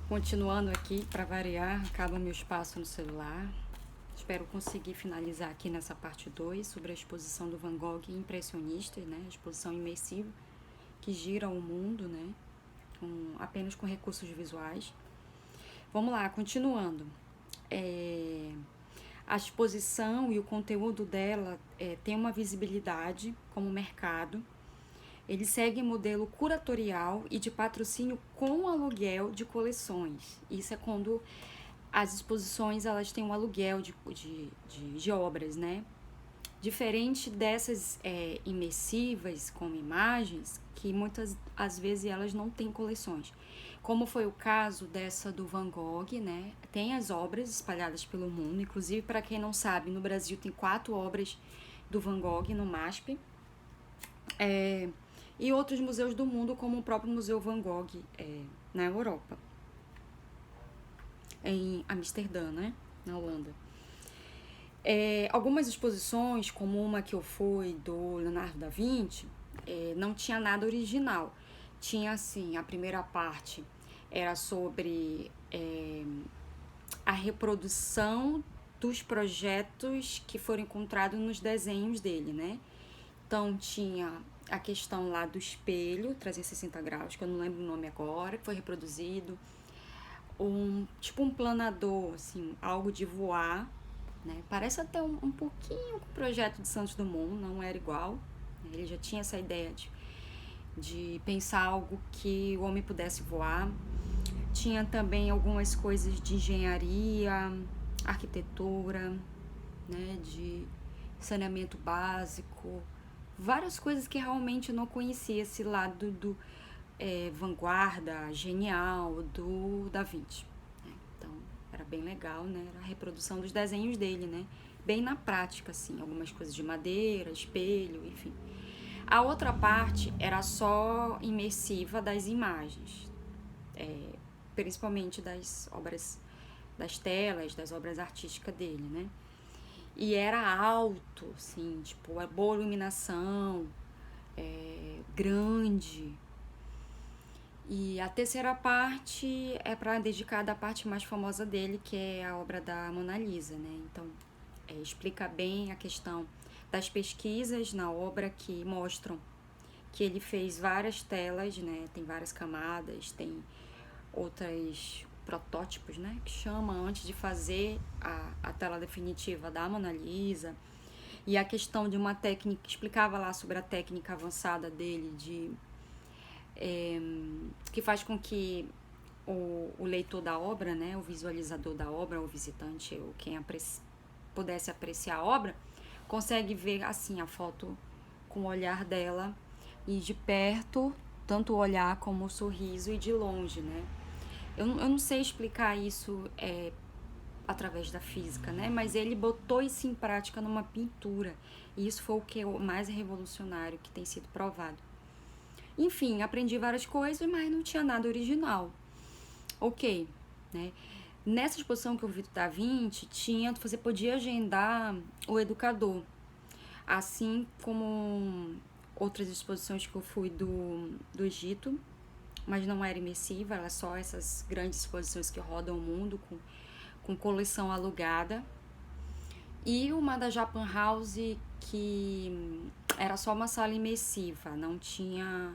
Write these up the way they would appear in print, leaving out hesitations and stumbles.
Continuando aqui, para variar, acaba meu espaço no celular. Espero conseguir finalizar aqui nessa parte 2 sobre a exposição do Van Gogh impressionista, né? A exposição imersiva que gira o mundo, né? Apenas com recursos visuais. Vamos lá, continuando. A exposição e o conteúdo dela tem uma visibilidade como mercado. Ele segue modelo curatorial e de patrocínio com aluguel de coleções. Isso é quando as exposições elas têm um aluguel de obras, né? Diferente dessas imersivas, como imagens, que muitas às vezes elas não têm coleções. Como foi o caso dessa do Van Gogh, né? Tem as obras espalhadas pelo mundo, inclusive, para quem não sabe, no Brasil tem 4 obras do Van Gogh no MASP. E outros museus do mundo, como o próprio Museu Van Gogh na Europa, em Amsterdã, né? Na Holanda. Algumas exposições, como uma que eu fui do Leonardo da Vinci, não tinha nada original. Tinha, assim, a primeira parte era sobre a reprodução dos projetos que foram encontrados nos desenhos dele, né? Então tinha a questão lá do espelho, 360 graus, que eu não lembro o nome agora, que foi reproduzido. Tipo um planador, assim, algo de voar, né? Parece até um pouquinho com o projeto de Santos Dumont, não era igual. Ele já tinha essa ideia de pensar algo que o homem pudesse voar. Tinha também algumas coisas de engenharia, arquitetura, né? De saneamento básico, várias coisas que realmente eu não conhecia, esse lado do vanguarda, genial, do Da Vinci. Então, era bem legal, né? Era a reprodução dos desenhos dele, né? Bem na prática, assim, algumas coisas de madeira, espelho, enfim. A outra parte era só imersiva das imagens, principalmente das obras, das telas, das obras artísticas dele, né? E era alto, assim, tipo, boa iluminação, grande. E a terceira parte é dedicada à parte mais famosa dele, que é a obra da Mona Lisa, né? Então, explica bem a questão das pesquisas na obra que mostram que ele fez várias telas, né? Tem várias camadas, tem outros protótipos, né? Que chama antes de fazer a tela definitiva da Mona Lisa. E a questão de uma técnica, explicava lá sobre a técnica avançada dele que faz com que o leitor da obra, né, o visualizador da obra, o visitante, ou quem pudesse apreciar a obra, consegue ver assim a foto com o olhar dela e de perto, tanto o olhar como o sorriso, e de longe, né? Eu não sei explicar isso através da física, né? Mas ele botou isso em prática numa pintura, e isso foi o que é o mais revolucionário que tem sido provado. Enfim, aprendi várias coisas, mas não tinha nada original. Ok, né? Nessa exposição que eu vi do Da Vinci, você podia agendar o educador, assim como outras exposições que eu fui do Egito, mas não era imersiva, era só essas grandes exposições que rodam o mundo com coleção alugada. E uma da Japan House, que era só uma sala imersiva, não tinha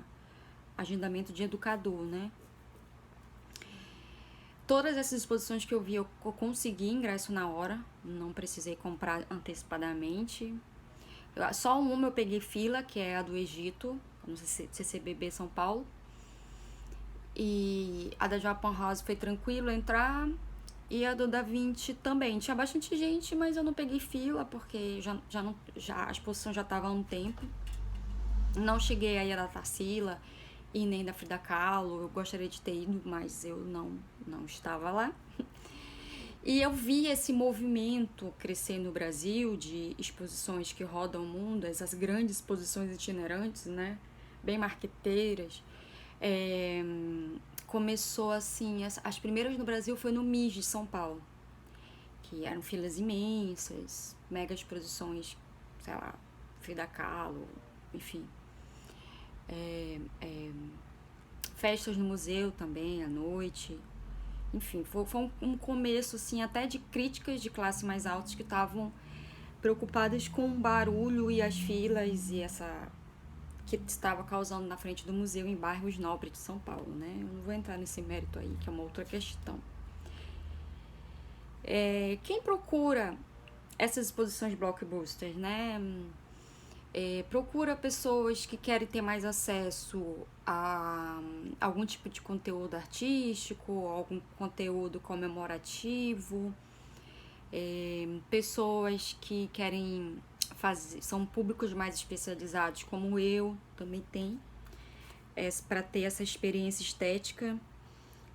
agendamento de educador, né? Todas essas exposições que eu vi, eu consegui ingresso na hora, não precisei comprar antecipadamente. Só uma eu peguei fila, que é a do Egito, no CCBB São Paulo. E a da Japan House foi tranquilo entrar. E a do Da Vinci também. Tinha bastante gente, mas eu não peguei fila, porque a exposição já estava há um tempo. Não cheguei aí a da Tarsila e nem da Frida Kahlo. Eu gostaria de ter ido, mas eu não estava lá. E eu vi esse movimento crescer no Brasil de exposições que rodam o mundo, essas grandes exposições itinerantes, né? Bem marqueteiras. Começou assim, as primeiras no Brasil foi no MIS de São Paulo, que eram filas imensas, mega exposições, sei lá, Frida Kahlo, enfim. Festas no museu também, à noite. enfim, foi um começo, assim, até de críticas de classe mais altas que estavam preocupadas com o barulho e as filas e essa que estava causando na frente do museu em bairros nobres de São Paulo, né? Eu não vou entrar nesse mérito aí, que é uma outra questão. Quem procura essas exposições blockbusters, né? Procura pessoas que querem ter mais acesso a algum tipo de conteúdo artístico, algum conteúdo comemorativo, pessoas que querem fazer, são públicos mais especializados, como eu também tem, para ter essa experiência estética,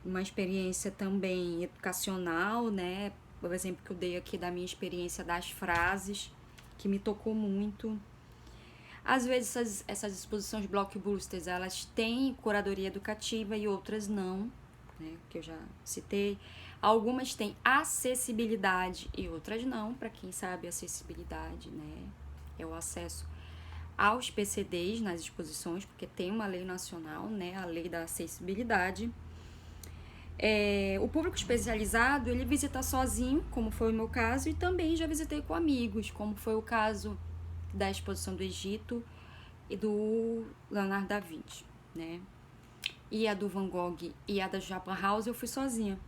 uma experiência também educacional, né? Por exemplo, que eu dei aqui da minha experiência das frases, que me tocou muito. Às vezes essas exposições blockbusters, elas têm curadoria educativa e outras não, né, que eu já citei. Algumas têm acessibilidade e outras não. Para quem sabe, acessibilidade, né, é o acesso aos PCDs nas exposições, porque tem uma lei nacional, né, a lei da acessibilidade. O público especializado, ele visita sozinho, como foi o meu caso, e também já visitei com amigos, como foi o caso da exposição do Egito e do Leonardo da Vinci, né? E a do Van Gogh e a da Japan House eu fui sozinha.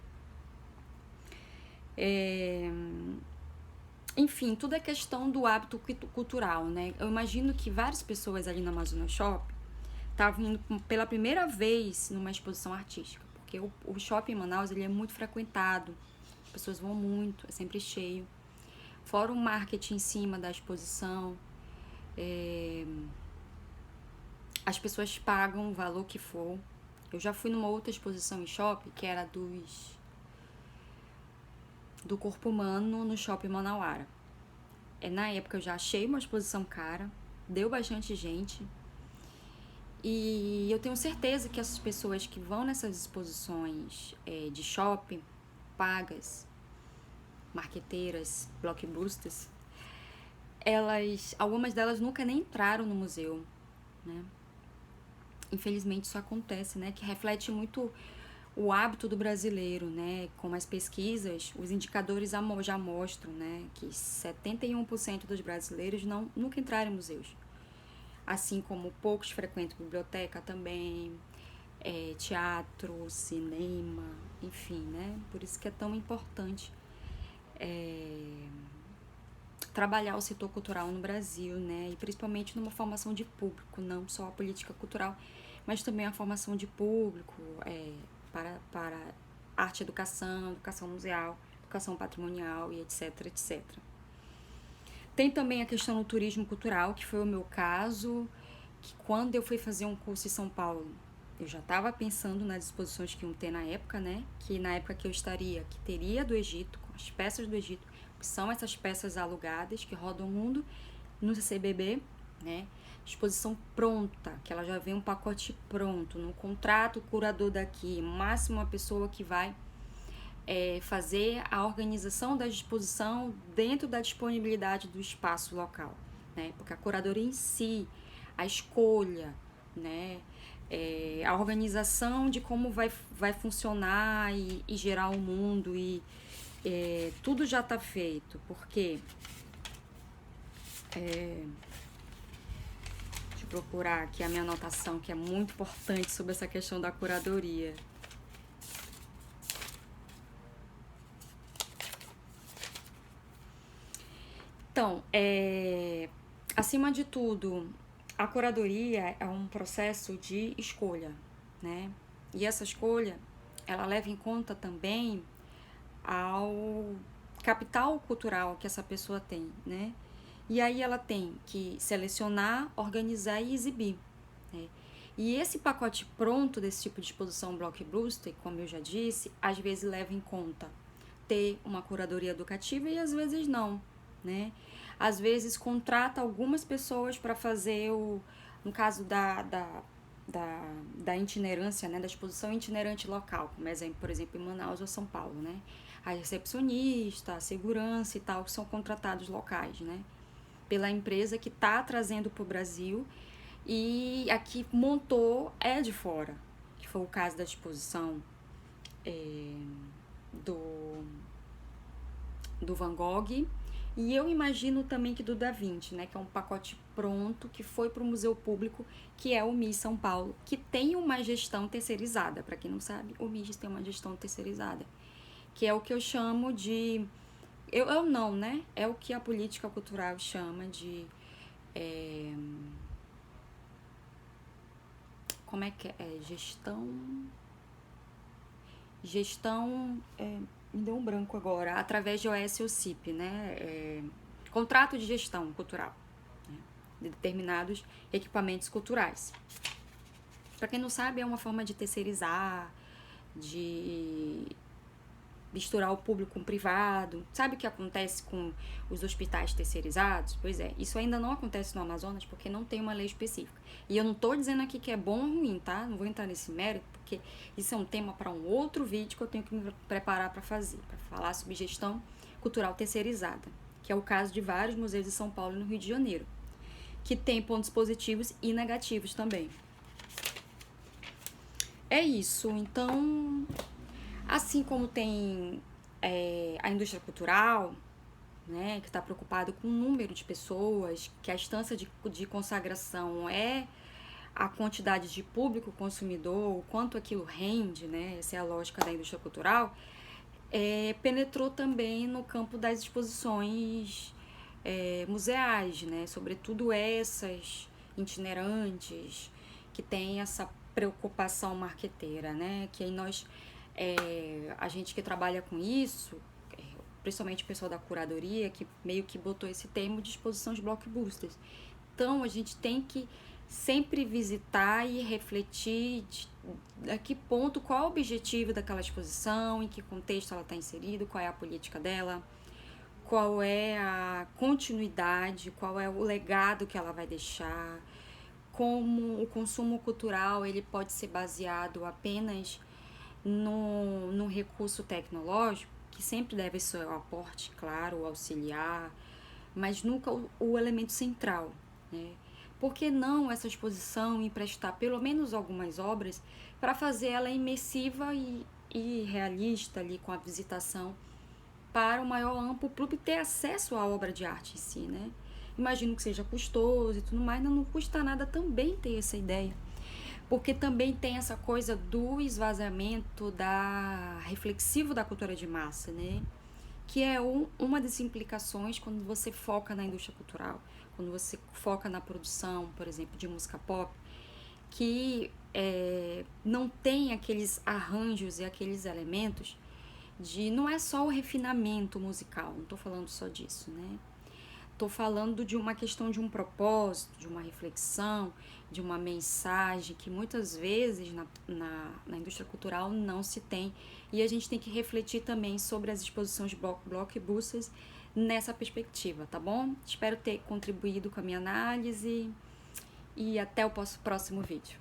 Enfim, tudo é questão do hábito cultural, né? Eu imagino que várias pessoas ali na Amazonas Shopping estavam indo pela primeira vez numa exposição artística, porque o shopping em Manaus, ele é muito frequentado, as pessoas vão muito, é sempre cheio. Fora o marketing em cima da exposição, as pessoas pagam o valor que for. Eu já fui numa outra exposição em shopping, que era do corpo humano no shopping Manauara. Na época eu já achei uma exposição cara, deu bastante gente. E eu tenho certeza que essas pessoas que vão nessas exposições de shopping, pagas, marqueteiras, blockbusters, algumas delas nunca nem entraram no museu, né? Infelizmente isso acontece, né? Que reflete muito o hábito do brasileiro, né? Como as pesquisas, os indicadores já mostram, né? Que 71% dos brasileiros nunca entraram em museus. Assim como poucos frequentam biblioteca também, teatro, cinema, enfim, né? Por isso que é tão importante trabalhar o setor cultural no Brasil, né? E principalmente numa formação de público, não só a política cultural, mas também a formação de público para arte e educação, educação museal, educação patrimonial e etc, etc. Tem também a questão do turismo cultural, que foi o meu caso, que quando eu fui fazer um curso em São Paulo, eu já estava pensando nas exposições que iam ter na época, né? Que na época que eu estaria, que teria do Egito, com as peças do Egito, que são essas peças alugadas que rodam o mundo no CCBB, né? Exposição pronta, que ela já vem um pacote pronto, no contrato, o curador daqui, máximo uma pessoa que vai fazer a organização da exposição dentro da disponibilidade do espaço local, né? Porque a curadoria em si, a escolha, né? A organização de como vai funcionar e gerar o mundo e tudo já está feito, porque deixa eu procurar aqui a minha anotação, que é muito importante sobre essa questão da curadoria. Então, acima de tudo, a curadoria é um processo de escolha, né? E essa escolha, ela leva em conta também ao capital cultural que essa pessoa tem, né? E aí ela tem que selecionar, organizar e exibir, né? E esse pacote pronto desse tipo de exposição blockbuster, como eu já disse, às vezes leva em conta ter uma curadoria educativa e às vezes não, né? Às vezes contrata algumas pessoas para fazer no caso da itinerância, né, da exposição itinerante local, como exemplo, por exemplo, em Manaus ou São Paulo, né? A recepcionista, a segurança e tal, que são contratados locais, né? Pela empresa que está trazendo para o Brasil e aqui montou de fora, que foi o caso da exposição do, do Van Gogh. E eu imagino também que do Da Vinci, né, que é um pacote pronto que foi para o Museu Público, que é o MIS São Paulo, que tem uma gestão terceirizada. Para quem não sabe, o MIS tem uma gestão terceirizada, que é o que eu chamo de... Eu não, né? É o que a política cultural chama de... como é que é? Me deu um branco agora, através de OS ou CIP, né? Contrato de gestão cultural, né? De determinados equipamentos culturais. Para quem não sabe, é uma forma de terceirizar, de misturar o público com o privado. Sabe o que acontece com os hospitais terceirizados? Pois é, isso ainda não acontece no Amazonas porque não tem uma lei específica. E eu não tô dizendo aqui que é bom ou ruim, tá? Não vou entrar nesse mérito porque isso é um tema para um outro vídeo que eu tenho que me preparar para fazer, para falar sobre gestão cultural terceirizada, que é o caso de vários museus de São Paulo e no Rio de Janeiro, que tem pontos positivos e negativos também. É isso, então... Assim como tem a indústria cultural, né, que está preocupado com o número de pessoas, que a instância de consagração é a quantidade de público consumidor, o quanto aquilo rende, né, essa é a lógica da indústria cultural, penetrou também no campo das exposições museais, né, sobretudo essas itinerantes, que tem essa preocupação marqueteira, né, que aí nós... a gente que trabalha com isso, principalmente o pessoal da curadoria, que meio que botou esse termo de exposição de blockbusters. Então, a gente tem que sempre visitar e refletir a que ponto, qual é o objetivo daquela exposição, em que contexto ela está inserida, qual é a política dela, qual é a continuidade, qual é o legado que ela vai deixar, como o consumo cultural ele pode ser baseado apenas no recurso tecnológico, que sempre deve ser o aporte, claro, o auxiliar, mas nunca o elemento central, né? Por que não essa exposição emprestar pelo menos algumas obras para fazer ela imersiva e realista ali com a visitação para o maior amplo público ter acesso à obra de arte em si, né? Imagino que seja custoso e tudo mais, não custa nada também ter essa ideia. Porque também tem essa coisa do esvaziamento reflexivo da cultura de massa, né? Que é uma das implicações quando você foca na indústria cultural, quando você foca na produção, por exemplo, de música pop, que não tem aqueles arranjos e aqueles elementos não é só o refinamento musical, não estou falando só disso, né? Estou falando de uma questão de um propósito, de uma reflexão, de uma mensagem que muitas vezes na indústria cultural não se tem. E a gente tem que refletir também sobre as exposições de blockbusters nessa perspectiva, tá bom? Espero ter contribuído com a minha análise e até o próximo vídeo.